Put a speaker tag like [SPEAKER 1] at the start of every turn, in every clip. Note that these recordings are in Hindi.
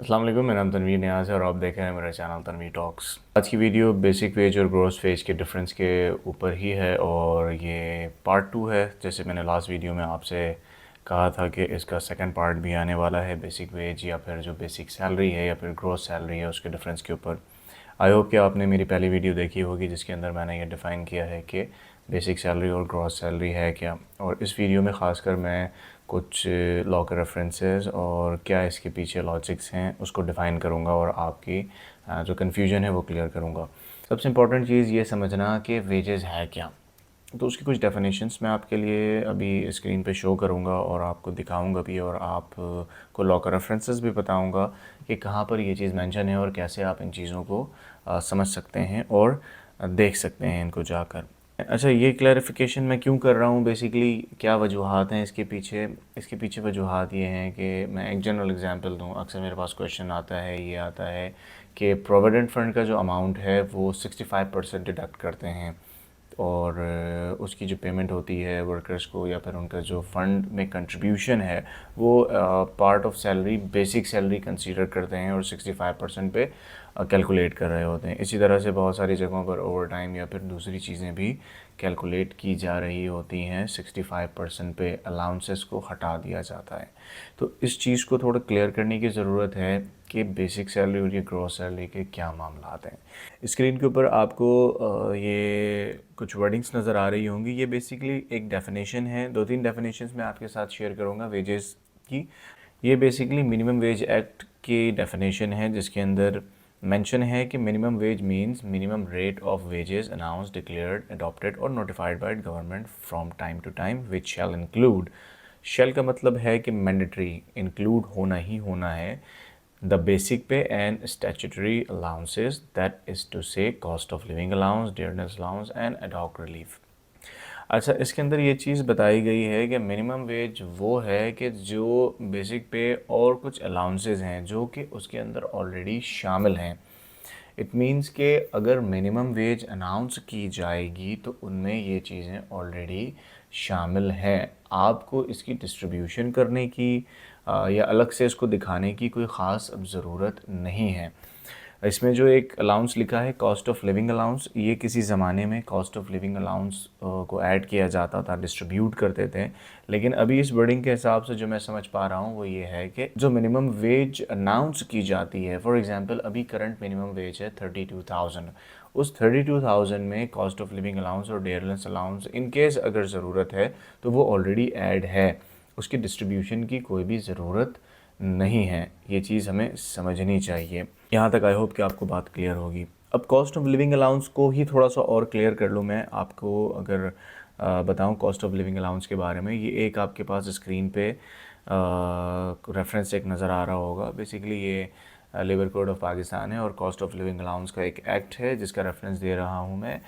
[SPEAKER 1] अस्सलाम वालेकुम, मेरा नाम तनवीर नियाज़ है और आप देख रहे हैं मेरा चैनल तनवीर टॉक्स। आज की वीडियो बेसिक वेज और ग्रॉस वेज के डिफरेंस के ऊपर ही है और ये पार्ट 2 है। जैसे मैंने लास्ट वीडियो में आपसे कहा था कि इसका सेकंड पार्ट भी आने वाला है, बेसिक वेज या फिर जो बेसिक सैलरी है या फिर ग्रॉस सैलरी है उसके डिफरेंस के ऊपर। आई होप कि आपने मेरी पहली वीडियो देखी होगी जिसके अंदर मैंने ये डिफ़ाइन किया है कि बेसिक सैलरी और ग्रॉस सैलरी है क्या। और इस वीडियो में ख़ासकर मैं कुछ लॉ के रेफरेंसेस और क्या इसके पीछे लॉजिक्स हैं उसको डिफ़ाइन करूँगा और आपकी जो कन्फ्यूजन है वो क्लियर करूँगा। सबसे इम्पॉर्टेंट चीज़ ये समझना कि वेजेस है क्या। तो उसकी कुछ डेफिनेशंस मैं आपके लिए अभी स्क्रीन पे शो करूँगा और आपको दिखाऊँगा भी और आप को लॉ का रेफरेंसेस भी बताऊँगा कि कहाँ पर ये चीज़ मेंशन है और कैसे आप इन चीज़ों को समझ सकते हैं और देख सकते हैं इनको जाकर। अच्छा, ये क्लैरिफिकेशन मैं क्यों कर रहा हूँ, बेसिकली क्या वजूहात हैं इसके पीछे वजूहात ये हैं कि मैं एक जनरल एग्जांपल दूँ। अक्सर मेरे पास क्वेश्चन आता है, ये आता है कि प्रोविडेंट फ़ंड का जो अमाउंट है वो 65% डिडक्ट करते हैं और उसकी जो पेमेंट होती है वर्कर्स को या फिर उनका जो फ़ंड में कंट्रीब्यूशन है वो part of salary basic salary consider करते हैं और 65% पे कैलकुलेट कर रहे होते हैं। इसी तरह से बहुत सारी जगहों पर ओवर टाइम या फिर दूसरी चीज़ें भी कैलकुलेट की जा रही होती हैं, 65% पे अलाउंसेस को हटा दिया जाता है। तो इस चीज़ को थोड़ा क्लियर करने की ज़रूरत है कि बेसिक सैलरी और ये ग्रॉस सैलरी के क्या मामलात हैं। स्क्रीन के ऊपर आपको ये कुछ वर्डिंग्स नज़र आ रही होंगी। ये बेसिकली एक डेफिनेशन है, दो तीन डेफिनेशंस मैं आपके साथ शेयर करूँगा वेजेस की। ये बेसिकली मिनिमम वेज एक्ट की डेफिनेशन है जिसके अंदर मेंशन है कि minimum wage means minimum rate of wages announce declared adopted और notified by government from time to time which shall include. Shall का मतलब है कि मैंडेटरी, इंक्लूड होना ही होना है the basic pay and statutory allowances, that is to say cost of living allowance, dearness allowance and ad hoc relief। अच्छा, इसके अंदर ये चीज़ बताई गई है कि मिनिमम वेज वो है कि जो बेसिक पे और कुछ अलाउंसेस हैं जो कि उसके अंदर ऑलरेडी शामिल हैं। इट मीन्स कि अगर मिनिमम वेज अनाउंस की जाएगी तो उनमें ये चीज़ें ऑलरेडी शामिल हैं। आपको इसकी डिस्ट्रीब्यूशन करने की या अलग से इसको दिखाने की कोई ख़ास अब ज़रूरत नहीं है। इसमें जो एक अलाउंस लिखा है कॉस्ट ऑफ लिविंग अलाउंस, ये किसी ज़माने में कॉस्ट ऑफ लिविंग अलाउंस को ऐड किया जाता था, डिस्ट्रीब्यूट करते थे। लेकिन अभी इस वर्डिंग के हिसाब से जो मैं समझ पा रहा हूँ वो ये है कि जो मिनिमम वेज अनाउंस की जाती है, फॉर एग्जांपल अभी करंट मिनिमम वेज है 32,000, उस 32,000 में कॉस्ट ऑफ लिविंग अलाउंस और डेयरनेस अलाउंस इन केस अगर ज़रूरत है तो वो ऑलरेडी ऐड है, उसकी डिस्ट्रीब्यूशन की कोई भी ज़रूरत नहीं है। ये चीज़ हमें समझनी चाहिए। यहाँ तक आई होप कि आपको बात क्लियर होगी। अब कॉस्ट ऑफ लिविंग अलाउंस को ही थोड़ा सा और क्लियर कर लूँ मैं आपको, अगर बताऊँ कॉस्ट ऑफ लिविंग अलाउंस के बारे में। ये एक आपके पास स्क्रीन पे रेफरेंस एक नज़र आ रहा होगा। बेसिकली ये लेबर कोड ऑफ पाकिस्तान है और कॉस्ट ऑफ लिविंग अलाउंस का एक एक्ट है जिसका रेफरेंस दे रहा हूँ मैं।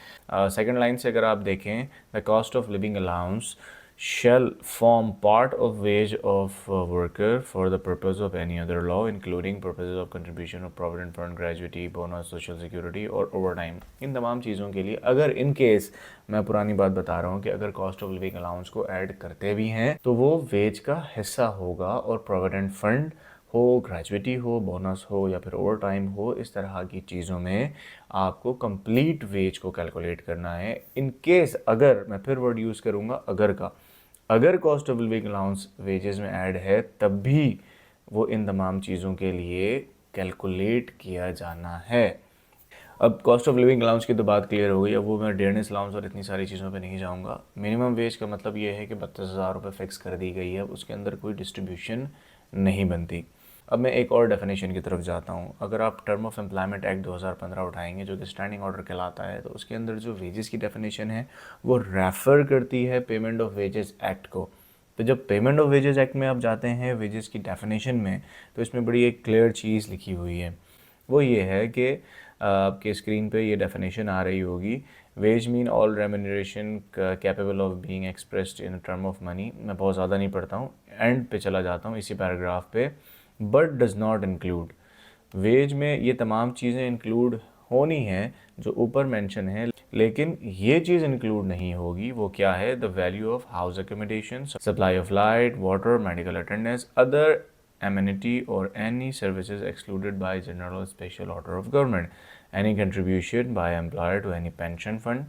[SPEAKER 1] सेकंड लाइन से अगर आप देखें, the cost of living allowance shall form part of wage of worker for the purpose of any other law including purposes of contribution of provident fund, gratuity, bonus, social security और overtime। इन तमाम चीज़ों के लिए अगर इन केस, मैं पुरानी बात बता रहा हूँ कि अगर कॉस्ट ऑफ लिविंग अलाउंस को ऐड करते भी हैं तो वो वेज का हिस्सा होगा और प्रोविडेंट फंड हो, ग्रेजुइटी हो, बोनस हो या फिर ओवर टाइम हो, इस तरह की चीज़ों में आपको कंप्लीट वेज को कैलकुलेट करना है। इन केस अगर, मैं फिर वर्ड यूज़ करूँगा अगर का, अगर cost of living allowance wages में ऐड है तब भी वो इन तमाम चीज़ों के लिए कैलकुलेट किया जाना है। अब कॉस्ट ऑफ लिविंग अलाउंस की तो बात क्लियर हो गई। अब वो मैं डेयरनेस अलाउंस और इतनी सारी चीज़ों पे नहीं जाऊंगा। मिनिमम वेज का मतलब ये है कि 32,000 रुपये फ़िक्स कर दी गई है, उसके अंदर कोई डिस्ट्रीब्यूशन नहीं बनती। अब मैं एक और डेफिनेशन की तरफ जाता हूँ। अगर आप टर्म ऑफ एम्प्लॉयमेंट एक्ट 2015 उठाएंगे जो कि स्टैंडिंग ऑर्डर कहलाता है, तो उसके अंदर जो वेजेस की डेफिनेशन है वो रेफ़र करती है पेमेंट ऑफ वेजेस एक्ट को। तो जब पेमेंट ऑफ वेजेस एक्ट में आप जाते हैं वेजेस की डेफिनेशन में, तो इसमें बड़ी एक क्लियर चीज़ लिखी हुई है। वो ये है कि आपके स्क्रीन पे ये डेफिनेशन आ रही होगी, wage mean all remuneration capable of being expressed in term of money. मैं बहुत ज़्यादा नहीं पढ़ता हूँ, एंड पे चला जाता हूँ इसी पैराग्राफ पे। But does not include, wages में ये तमाम चीज़ें इंक्लूड होनी हैं जो ऊपर मेंशन है, लेकिन ये चीज़ इंक्लूड नहीं होगी। वो क्या है? The value of house accommodation, supply of light, water, medical attendance, other amenity or any services excluded by general or special order of government, any contribution by employer to any pension fund,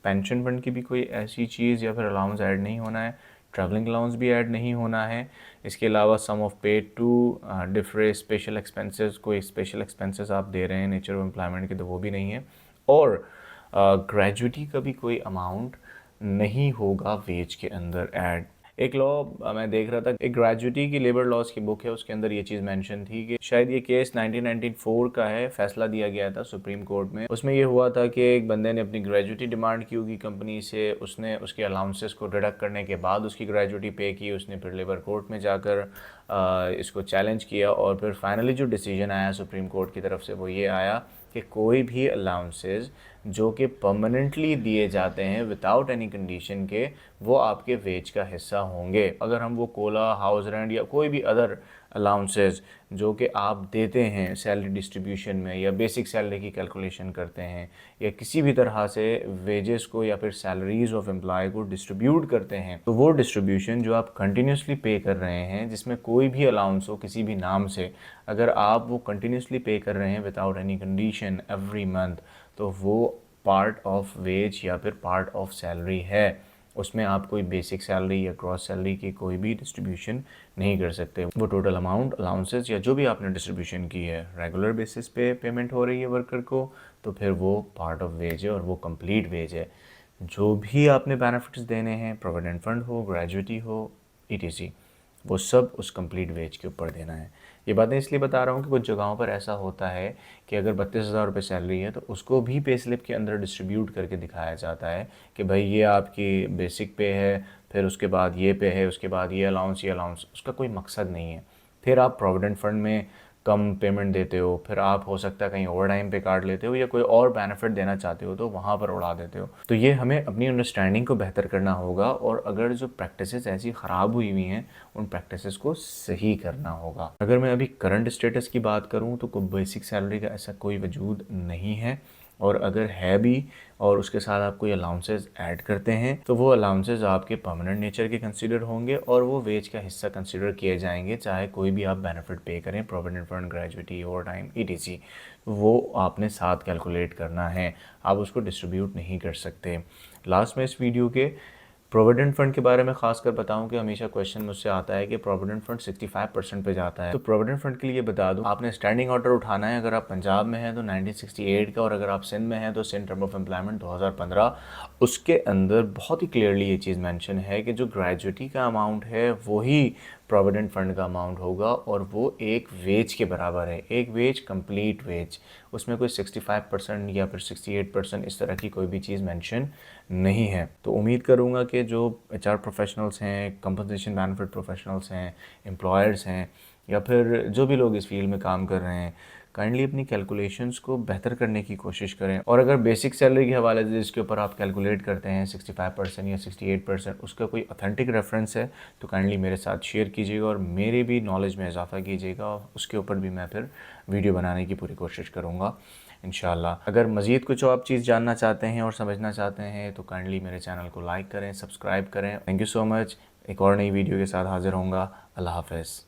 [SPEAKER 1] pension fund की भी कोई ऐसी चीज़ या फिर अलाउंस ऐड नहीं होना है, ट्रैवलिंग अलाउंस भी ऐड नहीं होना है। इसके अलावा sum of paid to defray special expenses, कोई स्पेशल एक्सपेंसेस आप दे रहे हैं नेचर ऑफ एम्प्लॉयमेंट के, तो वो भी नहीं है। और ग्रेजुटी का भी कोई अमाउंट नहीं होगा वेज के अंदर ऐड। एक लॉ मैं देख रहा था, एक ग्रेजुटी की लेबर लॉज की बुक है, उसके अंदर ये चीज़ मेंशन थी कि शायद ये केस 1994 का है, फैसला दिया गया था सुप्रीम कोर्ट में। उसमें ये हुआ था कि एक बंदे ने अपनी ग्रेजुटी डिमांड की होगी कंपनी से, उसने उसके अलाउंसेस को डिडक्ट करने के बाद उसकी ग्रेजुटी पे की, उसने फिर लेबर कोर्ट में जाकर इसको चैलेंज किया और फिर फाइनली जो डिसीजन आया सुप्रीम कोर्ट की तरफ से वो ये आया कि कोई भी अलाउंसेस जो कि परमानेंटली दिए जाते हैं विदाउट एनी कंडीशन के, वो आपके वेज का हिस्सा होंगे। अगर हम वो कोला, हाउस रेंट या कोई भी अदर अलाउंसेस जो कि आप देते हैं सैलरी डिस्ट्रीब्यूशन में, या बेसिक सैलरी की कैलकुलेशन करते हैं, या किसी भी तरह से वेजेस को या फिर सैलरीज ऑफ एम्प्लॉय को डिस्ट्रीब्यूट करते हैं, तो वो डिस्ट्रीब्यूशन जो आप कंटिन्यूसली पे कर रहे हैं, जिसमें कोई भी अलाउंस हो किसी भी नाम से, अगर आप वो कंटिन्यूसली पे कर रहे हैं without any condition every month, तो वो पार्ट ऑफ वेज या फिर पार्ट ऑफ सैलरी है। उसमें आप कोई बेसिक सैलरी या क्रॉस सैलरी की कोई भी डिस्ट्रीब्यूशन नहीं कर सकते। वो टोटल अमाउंट अलाउंसेस या जो भी आपने डिस्ट्रीब्यूशन की है रेगुलर बेसिस पे पेमेंट हो रही है वर्कर को, तो फिर वो पार्ट ऑफ वेज है और वो कंप्लीट वेज है। जो भी आपने बेनिफिट्स देने हैं, प्रोविडेंट फंड हो, ग्रेजुटी हो, ईटीसी, वो सब उस कंप्लीट वेज के ऊपर देना है। ये बातें इसलिए बता रहा हूँ कि कुछ जगहों पर ऐसा होता है कि अगर 32,000 रुपये सैलरी है तो उसको भी पे स्लिप के अंदर डिस्ट्रीब्यूट करके दिखाया जाता है कि भाई ये आपकी बेसिक पे है, फिर उसके बाद ये पे है, उसके बाद ये अलाउंस। उसका कोई मकसद नहीं है। फिर आप प्रोविडेंट फंड में कम पेमेंट देते हो, फिर आप हो सकता है कहीं ओवर टाइम पे काट लेते हो या कोई और बेनिफिट देना चाहते हो तो वहाँ पर उड़ा देते हो। तो ये हमें अपनी अंडरस्टैंडिंग को बेहतर करना होगा, और अगर जो प्रैक्टिसेस ऐसी ख़राब हुई हुई हैं उन प्रैक्टिसेस को सही करना होगा। अगर मैं अभी करंट स्टेटस की बात करूँ तो कोई बेसिक सैलरी का ऐसा कोई वजूद नहीं है, और अगर है भी और उसके साथ आप कोई अलाउंसेस ऐड करते हैं तो वो अलाउंसेस आपके परमानेंट नेचर के कंसीडर होंगे और वो वेज का हिस्सा कंसीडर किए जाएंगे, चाहे कोई भी आप बेनिफिट पे करें, provident fund, gratuity, over time, etc, वो आपने साथ कैलकुलेट करना है, आप उसको डिस्ट्रीब्यूट नहीं कर सकते। लास्ट में इस वीडियो के प्रोविडेंट फंड के बारे में खासकर बताऊं कि हमेशा क्वेश्चन मुझसे आता है कि प्रोविडेंट फंड 65% पे जाता है। तो प्रोविडेंट फंड के लिए बता दूं, आपने स्टैंडिंग ऑर्डर उठाना है। अगर आप पंजाब में हैं तो 1968 का, और अगर आप सिंध में हैं तो सिंध टर्म ऑफ एम्प्लॉयमेंट 2015। उसके अंदर बहुत ही क्लियरली ये चीज़ मेंशन है कि जो ग्रेजुटी का अमाउंट है वही प्रोविडेंट फंड का अमाउंट होगा, और वो एक वेज के बराबर है। एक वेज, कंप्लीट वेज, उसमें कोई 65% या फिर 68% इस तरह की कोई भी चीज़ मेंशन नहीं है। तो उम्मीद करूँगा कि जो एचआर प्रोफेशनल्स हैं, कंपनसेशन बेनिफिट प्रोफेशनल्स हैं, एम्प्लॉयर्स हैं, या फिर जो भी लोग इस फील्ड में काम कर रहे हैं, काइंडली अपनी कैलकुलेशंस को बेहतर करने की कोशिश करें। और अगर बेसिक सैलरी के हवाले से जिसके ऊपर आप कैलकुलेट करते हैं 65% या 68%, उसका कोई ऑथेंटिक रेफरेंस है तो काइंडली मेरे साथ शेयर कीजिएगा और मेरे भी नॉलेज में इजाफा कीजिएगा। उसके ऊपर भी मैं फिर वीडियो बनाने की पूरी कोशिश करूँगा इंशाल्लाह। अगर मज़ीद कुछ और चीज़ जानना चाहते हैं और समझना चाहते हैं तो काइंडली मेरे चैनल को लाइक करें, सब्सक्राइब करें। Thank you so much. एक और नई वीडियो के साथ हाज़िर होऊंगा। अल्लाह हाफ़िज़।